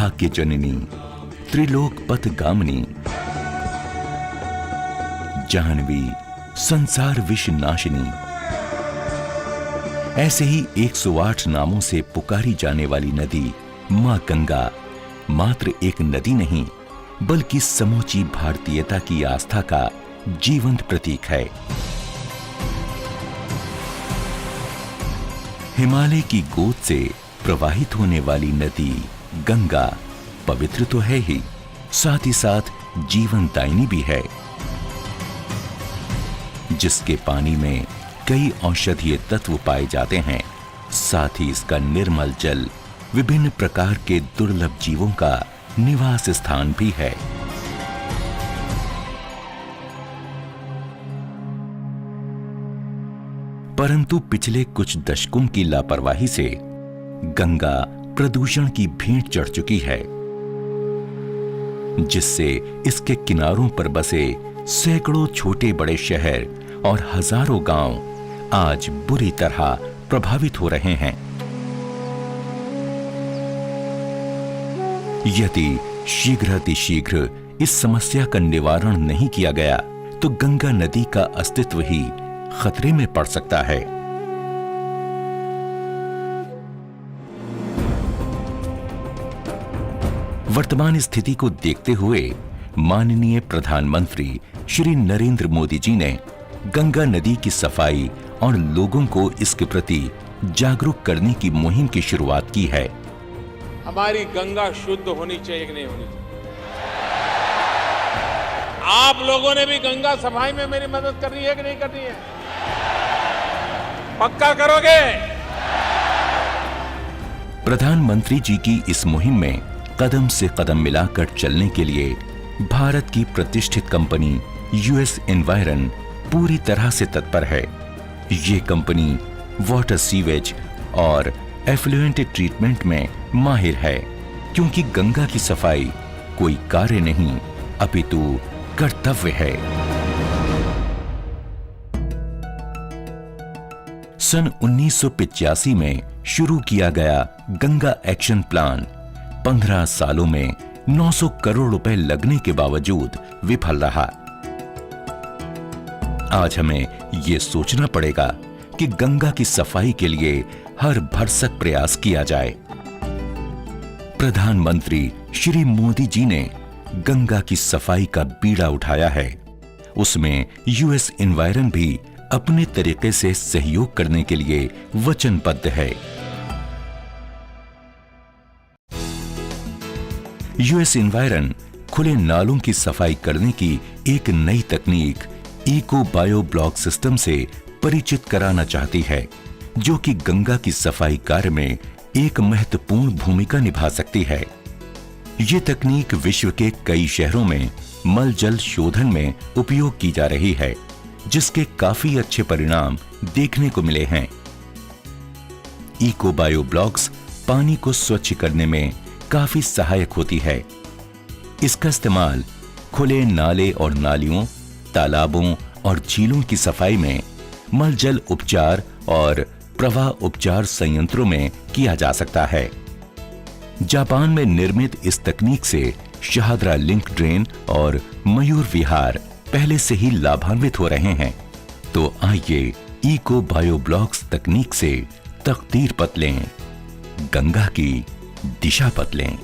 भाग्य जननी, त्रिलोक पथ गामिनी, जाह्नवी संसार विष नाशिनी। ऐसे ही 108 नामों से पुकारी जाने वाली नदी मां गंगा मात्र एक नदी नहीं, बल्कि समूची भारतीयता की आस्था का जीवंत प्रतीक है। हिमालय की गोद से प्रवाहित होने वाली नदी गंगा पवित्र तो है ही, साथ ही साथ जीवनदायिनी भी है, जिसके पानी में कई औषधीय तत्व पाए जाते हैं। साथ ही इसका निर्मल जल विभिन्न प्रकार के दुर्लभ जीवों का निवास स्थान भी है। परंतु पिछले कुछ दशकों की लापरवाही से गंगा प्रदूषण की भेंट चढ़ चुकी है, जिससे इसके किनारों पर बसे सैकड़ों छोटे बड़े शहर और हजारों गांव आज बुरी तरह प्रभावित हो रहे हैं। यदि शीघ्र इस समस्या का निवारण नहीं किया गया तो गंगा नदी का अस्तित्व ही खतरे में पड़ सकता है। वर्तमान स्थिति को देखते हुए माननीय प्रधानमंत्री श्री नरेंद्र मोदी जी ने गंगा नदी की सफाई और लोगों को इसके प्रति जागरूक करने की मुहिम की शुरुआत की है। हमारी गंगा शुद्ध होनी चाहिए कि नहीं होनी चाहिए? आप लोगों ने भी गंगा सफाई में मेरी मदद करनी है कि नहीं करनी है? पक्का करोगे? प्रधानमंत्री जी की इस मुहिम में कदम से कदम मिलाकर चलने के लिए भारत की प्रतिष्ठित कंपनी यूएस एनवायरन पूरी तरह से तत्पर है। ये कंपनी वाटर सीवेज और एफ्लुएंट ट्रीटमेंट में माहिर है, क्योंकि गंगा की सफाई कोई कार्य नहीं अपितु कर्तव्य है। सन 1985 में शुरू किया गया गंगा एक्शन प्लान 15 सालों में 900 करोड़ रुपए लगने के बावजूद विफल रहा। आज हमें यह सोचना पड़ेगा कि गंगा की सफाई के लिए हर भरसक प्रयास किया जाए। प्रधानमंत्री श्री मोदी जी ने गंगा की सफाई का बीड़ा उठाया है, उसमें यूएस एनवायरन भी अपने तरीके से सहयोग करने के लिए वचनबद्ध है। यूएस एनवायरन खुले नालों की सफाई करने की एक नई तकनीक इको बायो ब्लॉक सिस्टम से परिचित कराना चाहती है, जो कि गंगा की सफाई कार्य में एक महत्वपूर्ण भूमिका निभा सकती है। ये तकनीक विश्व के कई शहरों में मल जल शोधन में उपयोग की जा रही है, जिसके काफी अच्छे परिणाम देखने को मिले हैं। इको बायो ब्लॉक्स पानी को स्वच्छ करने में काफी सहायक होती है। इसका इस्तेमाल खुले नाले और नालियों, तालाबों और झीलों की सफाई में, मल जल उपचार और प्रवाह उपचार संयंत्रों में किया जा सकता है। जापान में निर्मित इस तकनीक से शहादरा लिंक ड्रेन और मयूर विहार पहले से ही लाभान्वित हो रहे हैं। तो आइए इको बायो ब्लॉक्स तकनीक से तकदीर बदलें, गंगा की दिशा बदलें।